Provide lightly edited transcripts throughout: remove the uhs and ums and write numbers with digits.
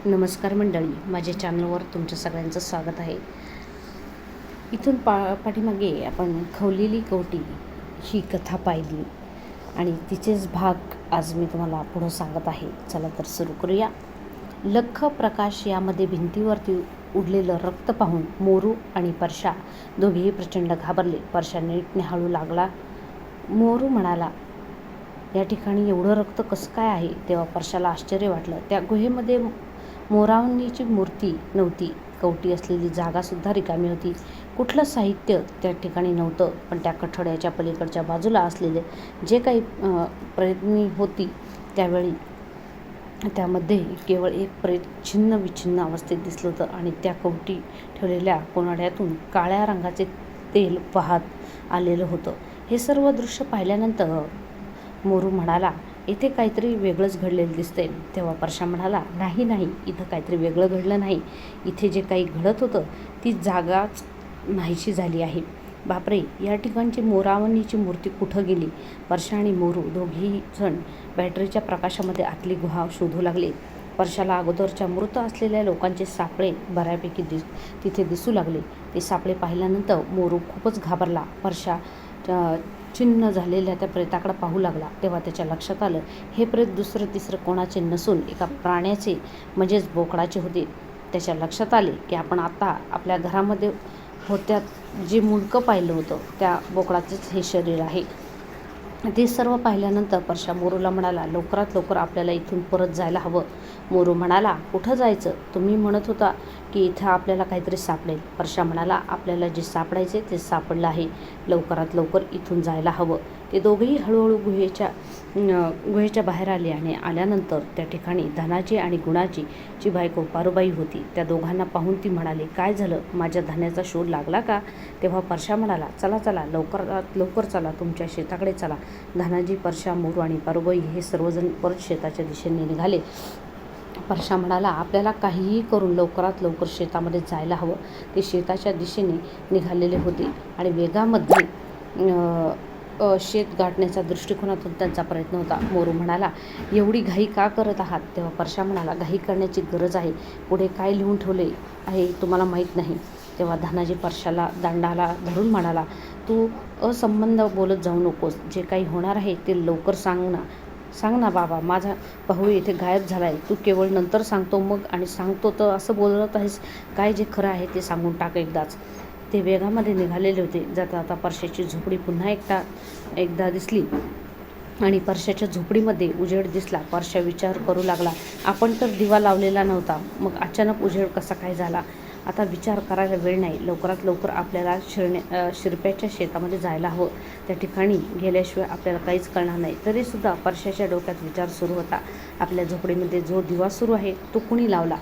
नमस्कार मंडळी, माझ्या चॅनलवर तुमच्या सगळ्यांचं स्वागत आहे. इथून पाठीमागे आपण खवलेली कवटी ही कथा पाहिली आणि तिचेच भाग आज मी तुम्हाला पुढं सांगत आहे. चला तर सुरू करूया. लख प्रकाश यामध्ये भिंतीवरती उडलेलं रक्त पाहून मोरू आणि परशा दोघेही प्रचंड घाबरले. परशा नीट निहाळू लागला. मोरू म्हणाला, या ठिकाणी एवढं रक्त कसं काय आहे? तेव्हा परशाला आश्चर्य वाटलं. त्या गुहेमध्ये मोरावणीची मूर्ती नव्हती. कवटी असलेली जागासुद्धा रिकामी होती. कुठलं साहित्य त्या ठिकाणी नव्हतं. पण त्या कठड्याच्या पलीकडच्या बाजूला असलेले जे काही प्रेतनी होती त्यावेळी त्यामध्ये केवळ एक प्रेत छिन्न विछिन्न अवस्थेत दिसलं होतं आणि त्या कवटी ठेवलेल्या कोनाड्यातून काळ्या रंगाचे तेल वाहत आलेलं होतं. हे सर्व दृश्य पाहिल्यानंतर मोरू म्हणाला, इथे काहीतरी वेगळंच घडलेलं दिसतंय. तेव्हा परशा म्हणाला, नाही, इथं काहीतरी वेगळं घडलं नाही. इथे जे काही घडत होतं ती जागाच नाहीशी झाली आहे. बापरे, या ठिकाणची मोरावणीची मूर्ती कुठं गेली? परशा आणि मोरू दोघेही जण बॅटरीच्या प्रकाशामध्ये आतली गुहा शोधू लागले. परशाला अगोदरच्या मृत असलेल्या लोकांचे सापळे बऱ्यापैकी तिथे दिसू लागले. ते सापळे पाहिल्यानंतर मोरू खूपच घाबरला. परशा चिन्ह झालेल्या त्या प्रेताकडे पाहू लागला. तेव्हा त्याच्या लक्षात आलं, हे प्रेत दुसरं तिसरं कोणाचे नसून एका प्राण्याचे म्हणजेच बोकडाचे होते. त्याच्या लक्षात आले की आपण आता आपल्या घरामध्ये होत्यात जे मुंडकं पाहिलं होतं त्या बोकडाचेच हे शरीर आहे. ते सर्व पाहिल्यानंतर परशा मोरूला म्हणाला, लवकरात लवकर आपल्याला इथून परत जायला हवं. मोरू म्हणाला, कुठं जायचं? तुम्ही म्हणत होता की इथं आपल्याला काहीतरी सापडेल. परशा म्हणाला, आपल्याला जे सापडायचे ते सापडलं आहे. लवकरात लवकर इथून जायला हवं. ते दोघेही हळूहळू गुहेच्या बाहेर आले आणि आल्यानंतर त्या ठिकाणी धनाजी आणि गुणाजी ची बायको पारुबाई होती. त्या दोघांना पाहून ती म्हणाली, काय झालं? माझ्या धन्याचा शोध लागला का? तेव्हा परशा म्हणाला, चला लवकरात लवकर चला, तुमच्या शेताकडे चला. धनाजी, परशा, मोरू आणि पारुबाई हे सर्वजण परत शेताच्या दिशेने निघाले. परशा म्हणाला, आपल्याला काहीही करून लवकरात लवकर शेतामध्ये जायला हवं. ते शेताच्या दिशेने निघालेले होते आणि वेगामध्ये शेत गाठण्याच्या दृष्टिकोनातून त्यांचा प्रयत्न होता. मोरू म्हणाला, एवढी घाई का करत आहात? तेव्हा परशा म्हणाला, घाई करण्याची गरज आहे. पुढे काय लिहून ठेवले आहे तुम्हाला माहीत नाही. तेव्हा धनाजी परशाला दांडाला धरून म्हणाला, तू असंबंध बोलत जाऊ नकोस. जे काही होणार आहे ते लवकर सांग ना बाबा. माझा भाऊ इथे गायब झाला आहे. तू केवळ नंतर सांगतो मग आणि सांगतो तर असं बोलत आहेस. काय जे खरं आहे ते सांगून टाक एकदाच. ते वेगामध्ये निघालेले होते. जाता जाता परशाची झोपडी पुन्हा एकदा दिसली आणि परशाच्या झोपडीमध्ये उजेड दिसला. परशा विचार करू लागला, आपण तर दिवा लावलेला नव्हता, मग अचानक उजेड कसा काय झाला? आता विचार करायला वेळ नाही. लवकरात लवकर आपल्याला शिरप्याच्या शेतामध्ये जायला हवं. त्या ठिकाणी गेल्याशिवाय आपल्याला काहीच कळणार नाही. तरीसुद्धा परशाच्या डोक्यात विचार सुरू होता, आपल्या झोपडीमध्ये जो दिवा सुरू आहे तो कुणी लावला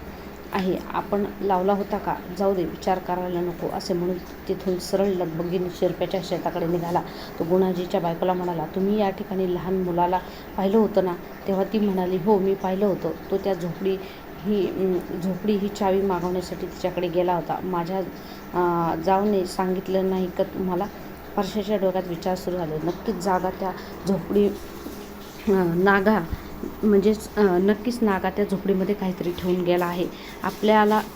आहे? आपण लावला होता का? जाऊ दे, विचार करायला नको, असे म्हणून तिथून सरळ लगबगीने शिरप्याच्या शेताकडे निघाला. तो गुणाजीच्या बायकोला म्हणाला, तुम्ही या ठिकाणी लहान मुलाला पाहिलं होतं ना? तेव्हा ती म्हणाली, हो, मी पाहिलं होतं. तो त्या झोपडी ही चावी मागवण्यासाठी तिच्याकडे गेला होता. माझ्या जाऊने सांगितलं नाही का तुम्हाला? परशाच्या डोक्यात विचार सुरू झाले. नक्कीच जागा त्या झोपडी नक्कीच नागा त्या झोपडीमध्ये काहीतरी ठेवून गेला आहे.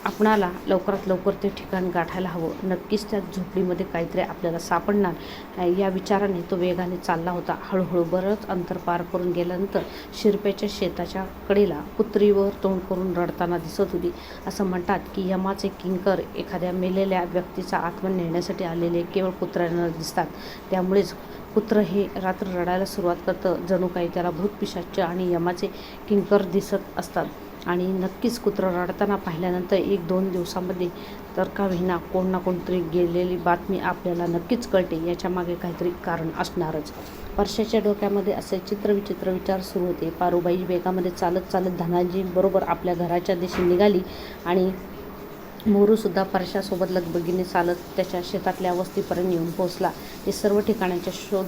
आपणाला लवकरात लवकर ते ठिकाण गाठायला हवं. नक्कीच त्या झोपडीमध्ये काहीतरी आपल्याला सापडणार या विचाराने तो वेगाने चालला होता. हळूहळू बरंच अंतर पार करून गेल्यानंतर शिरप्याच्या शेताच्या कडेला कुत्रीवर तोंड करून रडताना दिसत होती. असं म्हणतात की यमाचे किंकर एखाद्या मेलेल्या व्यक्तीचा आत्मा नेण्यासाठी आलेले केवळ कुत्र्यांना दिसतात. त्यामुळेच कुत्रं हे रात्र रडायला सुरुवात करतं. जणू काही त्याला भूतपिशाच आणि यमाचे किंकर दिसत असतात. आणि नक्कीच कुत्रं रडताना पाहिल्यानंतर 1-2 दिवसामध्ये तर का होईना कोण ना कोणतरी गेलेली बातमी आपल्याला नक्कीच कळते. याच्यामागे काहीतरी कारण असणारच. परशाच्या डोक्यामध्ये असे चित्रविचित्र विचार सुरू होते. पारुबाई वेगामध्ये चालत धनाजी बरोबर आपल्या घराच्या दिशेने निघाली आणि मोरूसुद्धा परशासोबत लगबगीने चालत त्याच्या शेतातल्या वस्तीपर्यंत येऊन पोहोचला. ते सर्व ठिकाणांचा शोध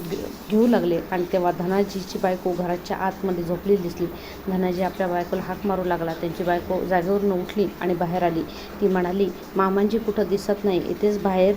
घेऊ लागले आणि तेव्हा धनाजीची बायको घराच्या आतमध्ये झोपलेली दिसली. धनाजी आपल्या बायकोला हाक मारू लागला. त्यांची बायको जागेवरून उठली आणि बाहेर आली. ती म्हणाली, मामांजी कुठं दिसत नाही. इथेच बाहेर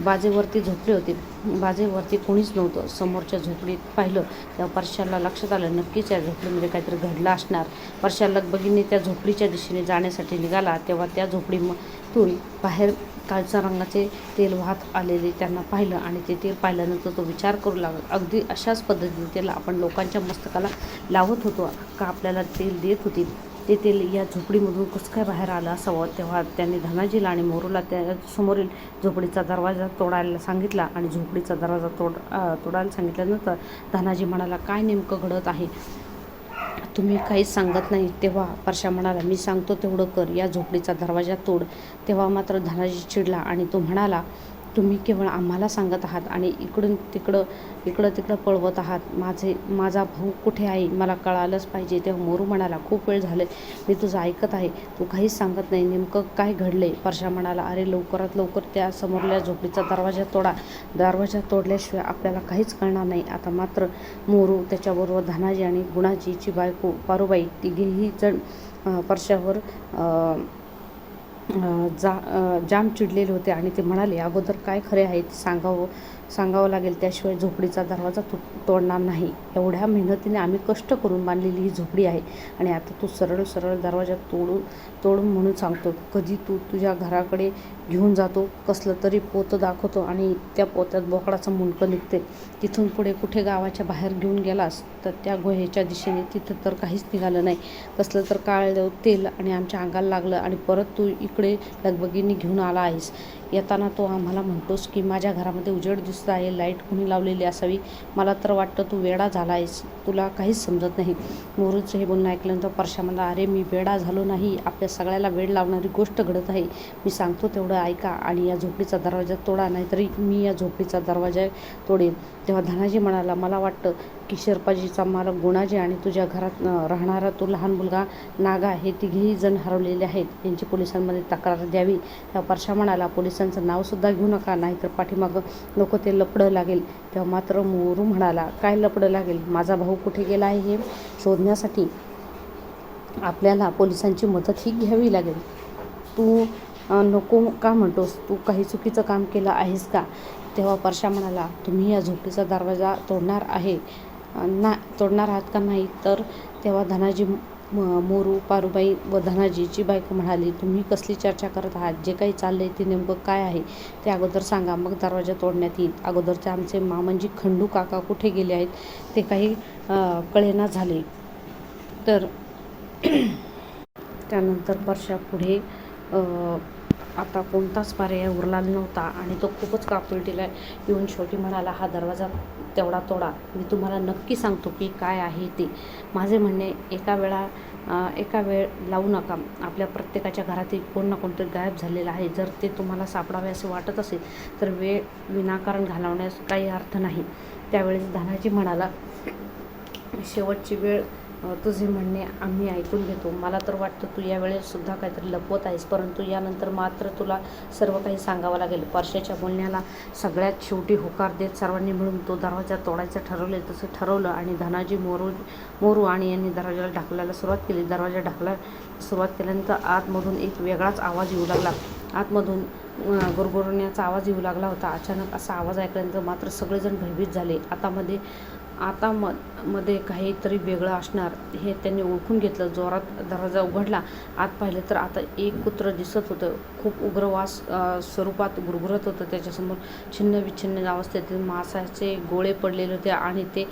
बाजेवरती झोपले होते. बाजेवरती कोणीच नव्हतं. समोरच्या झोपडीत पाहिलं तेव्हा परशाला लक्षात आलं, नक्कीच या झोपडीमध्ये काहीतरी घडलं असणार. परशा लगबगीने त्या झोपडीच्या दिशेने जाण्यासाठी निघाला तेव्हा त्या झोपडीतून बाहेर काळ्या रंगाचे तेल वाहत आलेले त्यांना पाहिलं आणि ते तेल पाहिल्यानंतर तो विचार करू लागला, अगदी अशाच पद्धतीने तेल आपण लोकांच्या मस्तकाला लावत होतो का आपल्याला तेल देत होती. ते तेल या झोपडीमधून कसं काय बाहेर आलं असावं. तेव्हा त्यांनी धनाजीला आणि मोरूला त्या समोरील झोपडीचा दरवाजा तोडायला सांगितला आणि झोपडीचा दरवाजा तोडायला सांगितल्यानंतर धनाजी म्हणाला, काय नेमकं घडत आहे, तुम्ही काहीच सांगत नाही. तेव्हा परशा म्हणाला, मी सांगतो तेवढं कर, या झोपडीचा दरवाजा तोड. तेव्हा मात्र धनाजी चिडला आणि तो म्हणाला, तुम्ही केवळ आम्हाला सांगत आहात आणि इकडं तिकडं पळवत आहात. माझा भाऊ कुठे आहे, मला कळालंच पाहिजे. तेव्हा मोरू म्हणाला, खूप वेळ झाले मी तुझं ऐकत आहे, तू काहीच सांगत नाही, नेमकं काय घडलंय. परशा म्हणाला, अरे लवकरात लवकर त्या समोरल्या झोपडीचा दरवाजा तोडा. दरवाजा तोडल्याशिवाय आपल्याला काहीच कळणार नाही. आता मात्र मोरू त्याच्याबरोबर धनाजी आणि गुणाजीची बायको पारुबाई तिघेही जण परशावर जाम चिडलेले होते आणि ते म्हणाले, अगोदर काय खरे आहे ते सांगावं लागेल, त्याशिवाय झोपडीचा दरवाजा तोडणार नाही. एवढ्या मेहनतीने आम्ही कष्ट करून बांधलेली ही झोपडी आहे आणि आता तू सरळ दरवाजा तोडून म्हणून सांगतो. कधी तू तुझ्या घराकडे घेऊन जातो, कसलं तरी पोतं दाखवतो आणि त्या पोत्यात बोकडाचं मुंडकं निघते. तिथून पुढे कुठे गावाच्या बाहेर घेऊन गेलास तर त्या गुहेच्या दिशेने तिथं तर काहीच निघालं नाही. कसलं तर काळं तेल आणि आमच्या अंगाला लागलं आणि परत तू इकडे लगबगीने घेऊन आला आहेस. येताना तो आम्हाला म्हणतोस की माझ्या घरामध्ये उजेड दिसत आहे, लाईट कुणी लावलेली असावी. मला तर वाटतं तू वेडा झाला आहेस, तुला काहीच समजत नाही. मोरूचं हे बोलणं ऐकल्यानंतर परशा म्हणाला, अरे मी वेडा झालो नाही, आपल्या सगळ्याला वेड लावणारी गोष्ट घडत आहे. मी सांगतो तेवढं ऐका आणि या झोपडीचा दरवाजा तोडा, नाहीतरी मी या झोपडीचा दरवाजा तोडेन. तेव्हा धनाजी म्हणाला, मला वाटतं की शिरपाजीचा मालक गुणाजी आणि तुझ्या घरात राहणारा तो लहान मुलगा नागा हे तिघेही जण हरवलेले आहेत. यांची पोलिसांमध्ये तक्रार द्यावी. तेव्हा परशा म्हणाला, पोलिसांचं नावसुद्धा घेऊ नका, नाहीतर पाठीमागं नको ते लफडं लागेल. तेव्हा मात्र मोरू म्हणाला, काय लफडं लागेल, माझा भाऊ कुठे गेला आहे हे शोधण्यासाठी आपल्याला पोलिसांची मदतही घ्यावी लागेल. तू नको का म्हणतोस, तू काही चुकीचं काम केलं आहेस का. तेव्हा परशा म्हणाला, तुम्ही या झोपडीचा दरवाजा तोडणार आहात का नाही. तर तेव्हा धनाजी, मोरू, पारुबाई व धनाजीची बायको म्हणाली, तुम्ही कसली चर्चा करत आहात, जे काही चाललंय ते नेमकं काय आहे ते अगोदर सांगा, मग दरवाजा तोडण्यात येईल. अगोदरचे आमचे मामांजी खंडू काका कुठे गेले आहेत ते काही कळेना झाले. तर त्यानंतर परशा पुढे आता कोणताच पर्याय उरला नव्हता आणि तो खूपच काकुळटीला येऊन शेवटी म्हणाला, हा दरवाजा तेवढा तोडा, मी तुम्हाला नक्की सांगतो की काय आहे ते. माझे म्हणणे एका वेळ लावू नका. आपल्या प्रत्येकाच्या घरातील कोण ना कोणतरी गायब झालेलं आहे. जर ते तुम्हाला सापडावे असे वाटत असेल तर वेळ विनाकारण घालवण्यास काही अर्थ नाही. त्यावेळेस धनाजी म्हणाला, शेवटची वेळ तुझे म्हणणे आम्ही ऐकून घेतो. मला तर वाटतं तू या वेळेससुद्धा काहीतरी लपवत आहेस, परंतु यानंतर मात्र तुला सर्व काही सांगावं लागेल. परशाच्या बोलण्याला सगळ्यात शेवटी होकार देत सर्वांनी मिळून तो दरवाजा तोडायचं ठरवले. तसं ठरवलं आणि धनाजी, मोरू आणि यांनी दरवाजाला ढकलायला सुरुवात केली. दरवाजा ढकलायला सुरुवात केल्यानंतर आतमधून एक वेगळाच आवाज येऊ लागला. आतमधून गुरगुरण्याचा आवाज येऊ लागला होता. अचानक असा आवाज ऐकल्यानंतर मात्र सगळेजण भयभीत झाले. आता मध्ये काहीतरी वेगळं असणार हे त्यांनी ओळखून घेतलं. जोरात दरवाजा उघडला. आत पाहिलं तर आता एक कुत्रं दिसत होतं. खूप उग्रवास स्वरूपात गुरगुरत होतं. त्याच्यासमोर छिन्नविच्छिन्न अवस्थेतील मांसाचे गोळे पडलेले होते आणि ते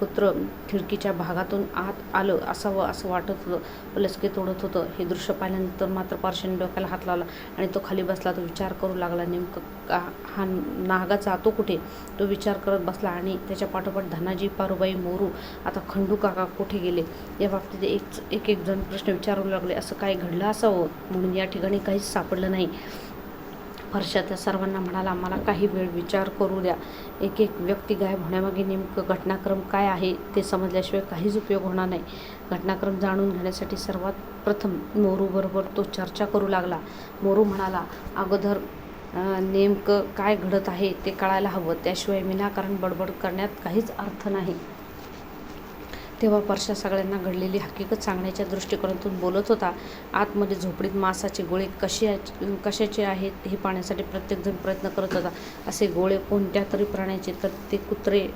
कुत्रं खिडकीच्या भागातून आत आलं असावं असं वाटत होतं. पलसके तोडत होतं. हे दृश्य पाहिल्यानंतर मात्र परशाने डोक्याला हात लावला आणि तो खाली बसला. तो विचार करू लागला, नेमकं हा नागा जातो कुठे. तो विचार करत बसला आणि त्याच्या पाठोपाठ धनाजी, पारुबाई, मोरू, आता खंडू काका कुठे गेले या बाबतीत एक जण प्रश्न विचारू लागले. असं काय घडलं असावं म्हणून या ठिकाणी काहीच सापडलं नाही. परशा त्या सर्वांना म्हणाला, मला काही वेळ विचार करू द्या. एक एक व्यक्ती गायब होण्यामागे नेमकं घटनाक्रम काय आहे ते समजल्याशिवाय काहीच उपयोग होणार नाही. घटनाक्रम जाणून घेण्यासाठी सर्वात प्रथम मोरूबरोबर तो चर्चा करू लागला. मोरू म्हणाला, अगोदर नेमकं काय घडत आहे ते कळायला हवं, त्याशिवाय विनाकारण बडबड करण्यात काहीच अर्थ नाही. तेव्हा परशा सगळ्यांना घडलेली हकीकत सांगण्याच्या दृष्टिकोनातून बोलत होता. आतमध्ये झोपडीत मांसाचे गोळे कशाचे आहेत हे पाहण्यासाठी प्रत्येकजण प्रयत्न करत होता. असे गोळे कोणत्या तरी प्राण्याचे, तर ते कुत्रे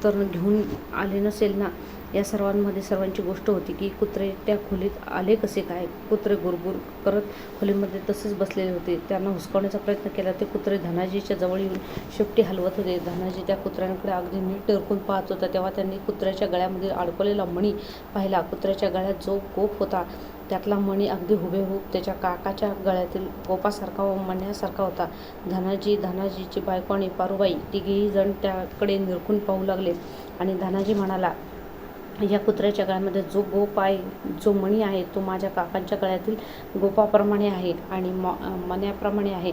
तर घेऊन आले नसेल ना. या सर्वांमध्ये सर्वांची गोष्ट होती की कुत्रे त्या खोलीत आले कसे काय. कुत्रे गुरगुर करत खोलीमध्ये तसेच बसलेले होते. त्यांना हुसकावण्याचा प्रयत्न केला. ते कुत्रे धनाजीच्या जवळ येऊन शेपटी हलवत होते. धनाजी त्या कुत्र्यांकडे अगदी नीट टरकून पाहत होता. तेव्हा त्यांनी कुत्र्याच्या गळ्यामध्ये अडकवलेला मणी पाहिला. कुत्र्याच्या गळ्यात जो गोप होता त्यातला मणी अगदी हुबेहूब त्याच्या काकाच्या गळ्यातील गोपासारखा व मण्यासारखा होता. धनाजीची बायको आणि पारूबाई तिघेही जण त्याकडे निरखून पाहू लागले. आणि धनाजी म्हणाला, या कुत्र्याच्या गळ्यामध्ये जो गोप आहे, जो मणी आहे, तो माझ्या काकांच्या गळ्यातील गोपाप्रमाणे आहे आणि मण्याप्रमाणे आहे.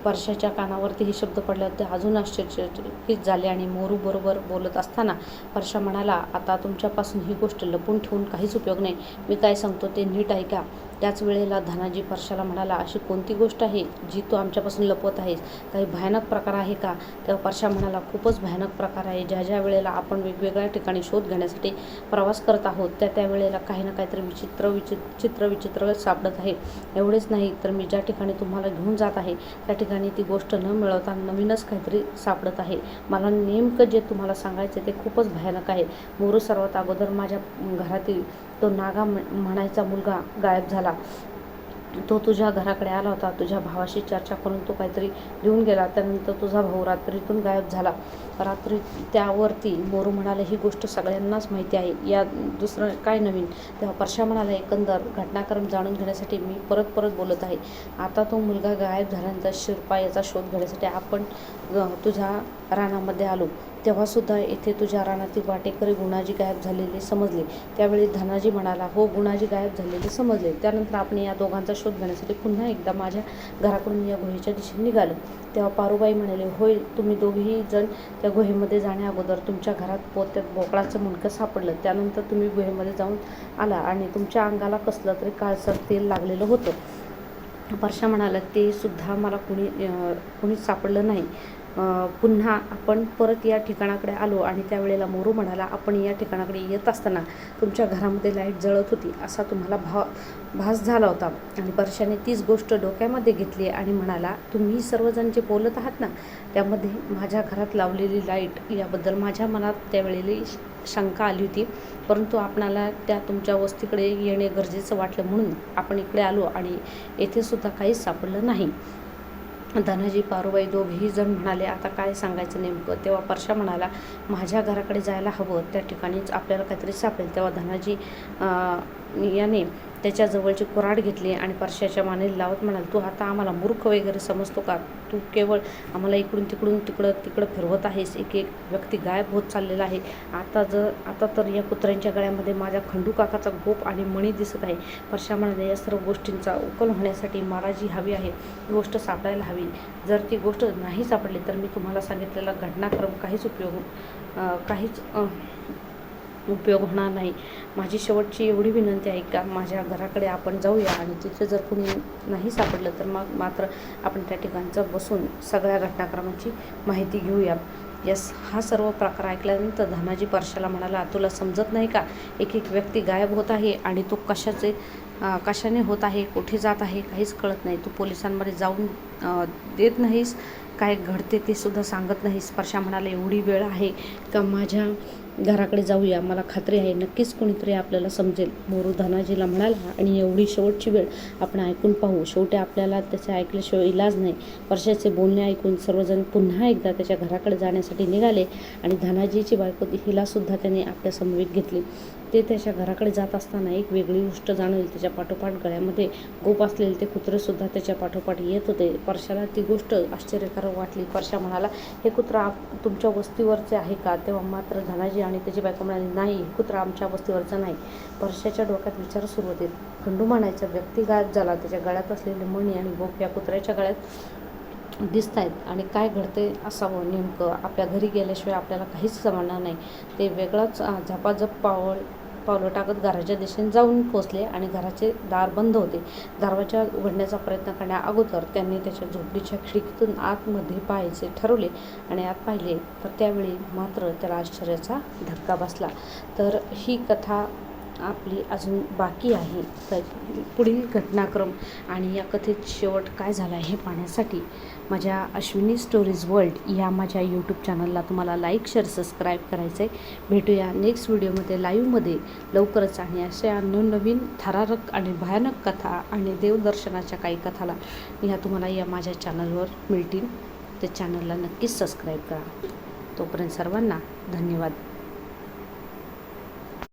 परशाच्या कानावरती हे शब्द पडल्यावर ते अजून आश्चर्यचकित झाले आणि मोरू बरोबर बोलत असताना परशा म्हणाला, आता तुमच्यापासून ही गोष्ट लपून ठेवून काहीच उपयोग नाही. मी काय सांगतो ते नीट ऐका. त्याच वेळेला धनाजी परशाला म्हणाला, अशी कोणती गोष्ट आहे जी तू आमच्यापासून लपवत आहेस? काही भयानक प्रकार आहे का? तेव्हा परशा म्हणाला, खूपच भयानक प्रकार आहे. ज्या वेळेला आपण वेगवेगळ्या ठिकाणी शोध घेण्यासाठी प्रवास करत आहोत त्या वेळेला काही ना काहीतरी विचित्र सापडत आहे. एवढेच नाही तर मी ज्या ठिकाणी तुम्हाला घेऊन जात आहे त्या ठिकाणी ती गोष्ट न मिळवता नवीनच काहीतरी सापडत आहे. मला नेमकं जे तुम्हाला सांगायचं ते खूपच भयानक आहे. मोरू, सर्वात अगोदर माझ्या घरातील तो नागा म्हणायचा मुलगा गायब झाला. तो तुझ्या घराकडे आला होता. तुझ्या भावाशी चर्चा करून तो काहीतरी घेऊन गेला. त्यानंतर तुझा भाऊ रात्रीतून गायब झाला. रात्री त्यावरती मोरू म्हणाले, ही गोष्ट सगळ्यांनाच माहिती आहे, या दुसरं काय नवीन? तेव्हा परशा म्हणाला, एकंदर घटनाक्रम जाणून घेण्यासाठी मी परत बोलत आहे. आता तो मुलगा गायब झाल्यानंतर शिरपा याचा शोध घेण्यासाठी आपण तुझ्या रानामध्ये आलो. तेव्हासुद्धा येथे तुझ्या रानातील वाटेकरी गुणाजी गायब झालेले समजले. त्यावेळी धनाजी म्हणाला, हो, गुणाजी गायब झालेले समजले. त्यानंतर आपण या दोघांचा शोध घेण्यासाठी पुन्हा एकदा माझ्या घराकडून या गुहेच्या दिशेने निघालो. तेव्हा पारूबाई म्हणाले, होय, तुम्ही दोघेही जण त्या गुहेमध्ये जाण्या अगोदर तुमच्या घरात पोत्यात बोकडाचं मुंडकं सापडलं. त्यानंतर तुम्ही गुहेमध्ये जाऊन आला आणि तुमच्या अंगाला कसलं तरी काळसर तेल लागलेलं होतं. परशा म्हणाला, ते सुद्धा मला कुणीच सापडलं नाही. पुन्हा आपण परत या ठिकाणाकडे आलो आणि त्यावेळेला मोरू म्हणाला, आपण या ठिकाणाकडे येत असताना तुमच्या घरामध्ये लाईट जळत होती असा तुम्हाला भास झाला होता. आणि परशाने तीच गोष्ट डोक्यामध्ये घेतली आणि म्हणाला, तुम्ही सर्वजण जे बोलत आहात ना त्यामध्ये माझ्या घरात लावलेली लाईट याबद्दल माझ्या मनात त्यावेळेला शंका आली होती, परंतु आपणाला त्या तुमच्या वस्तीकडे येणे गरजेचं वाटलं म्हणून आपण इकडे आलो आणि येथे सुद्धा काहीच सापडलं नाही. धनाजी, पारूबाई दोघेही जण म्हणाले, आता काय सांगायचं नेमकं? तेव्हा परशा म्हणाला, माझ्या घराकडे जायला हवं, त्या ठिकाणीच आपल्याला काहीतरी सापडेल. तेव्हा धनाजी याने त्याच्या जवळची कुऱ्हाड घेतली आणि परशाच्या मानेला लावत म्हणाल, तू आता आम्हाला मूर्ख वगैरे समजतो का? तू केवळ आम्हाला इकडून तिकडं फिरवत आहेस. एक व्यक्ती गायब होत चाललेला आहे. आता तर या कुत्र्यांच्या गळ्यामध्ये माझ्या खंडू काकाचा गोप आणि मणी दिसत आहे. परशा म्हणाले, या सर्व गोष्टींचा उकल होण्यासाठी मला जी हवी आहे गोष्ट सापडायला हवी. जर ती गोष्ट नाही सापडली तर मी तुम्हाला सांगितलेला घटनाक्रम काहीच उपयोग होणार नाही. माझी शेवटची एवढी विनंती आहे का माझ्या घराकडे आपण जाऊया आणि तिथे जर कुणी नाही सापडलं तर मग मात्र आपण त्या ठिकाणचं बसून सगळ्या घटनाक्रमाची माहिती घेऊया. हा सर्व प्रकार ऐकल्यानंतर धनाजी परशाला म्हणाला, तुला समजत नाही का? एक व्यक्ती गायब होत आहे आणि तो कशाने होत आहे, कुठे जात आहे काहीच कळत नाही. तू पोलिसांमध्ये जाऊन देत नाहीस, काय घडते ते सुद्धा सांगत नाहीस. परशा म्हणाला, एवढी वेळ आहे का माझ्या घराकडे जाऊया, मला खात्री आहे नक्कीच कोणीतरी आपल्याला समजेल. मोरू धनाजीला म्हणाला, आणि एवढी शेवटची वेळ आपण ऐकून पाहू, शेवटी आपल्याला त्याचे ऐकल्याशिवाय इलाज नाही. परशाचे बोलणे ऐकून सर्वजण पुन्हा एकदा त्याच्या घराकडे जाण्यासाठी निघाले आणि धनाजीची बायको हिला सुद्धा त्याने आपल्या समवेत घेतली. ते त्याच्या घराकडे जात असताना एक वेगळी गोष्ट जाणवली. त्याच्या पाठोपाठ गळ्यामध्ये गोप असलेले ते कुत्रेसुद्धा त्याच्या पाठोपाठ येत होते. परशाला ती गोष्ट आश्चर्यकारक वाटली. परशा म्हणाला, हे कुत्रा तुमच्या वस्तीवरचे आहे का? तेव्हा मात्र धनाजी आणि त्याची बायको म्हणाली, नाही, हे कुत्रा आमच्या वस्तीवरचा नाही. परशाच्या डोक्यात विचार सुरू होते. खंडू म्हणायचा व्यक्ती गायब झाला. त्याच्या गळ्यात असलेले मणी आणि गोप या कुत्र्याच्या गळ्यात दिसत आहेत आणि काय घडते असावं नेमकं आपल्या घरी गेल्याशिवाय आपल्याला काहीच समजणार नाही. ते वेगळाच झपाझप पावलं टाकत घराच्या दिशेने जाऊन पोचले आणि घराचे दार बंद होते. दरवाजा उघडण्याचा प्रयत्न करण्या अगोदर त्यांनी त्याच्या झोपडीच्या खिडकीतून आतमध्ये पाहायचे ठरवले आणि आत पाहिले तर त्यावेळी मात्र त्याला आश्चर्याचा धक्का बसला. तर ही कथा आपली अजून बाकी आहे. तर पुढील घटनाक्रम आणि या कथेत शेवट काय झाला आहे हे पाहण्यासाठी माझ्या अश्विनी स्टोरीज वर्ल्ड या माझ्या यूट्यूब चॅनलला तुम्हाला लाईक, शेअर, सबस्क्राईब करायचं आहे. भेटूया नेक्स्ट व्हिडिओमध्ये लाईव्हमध्ये लवकरच. आणि अशा नवनवीन थरारक आणि भयानक कथा आणि देवदर्शनाच्या काही कथाला ह्या तुम्हाला या माझ्या चॅनलवर मिळतील. त्या चॅनलला नक्कीच सबस्क्राईब करा. तोपर्यंत सर्वांना धन्यवाद.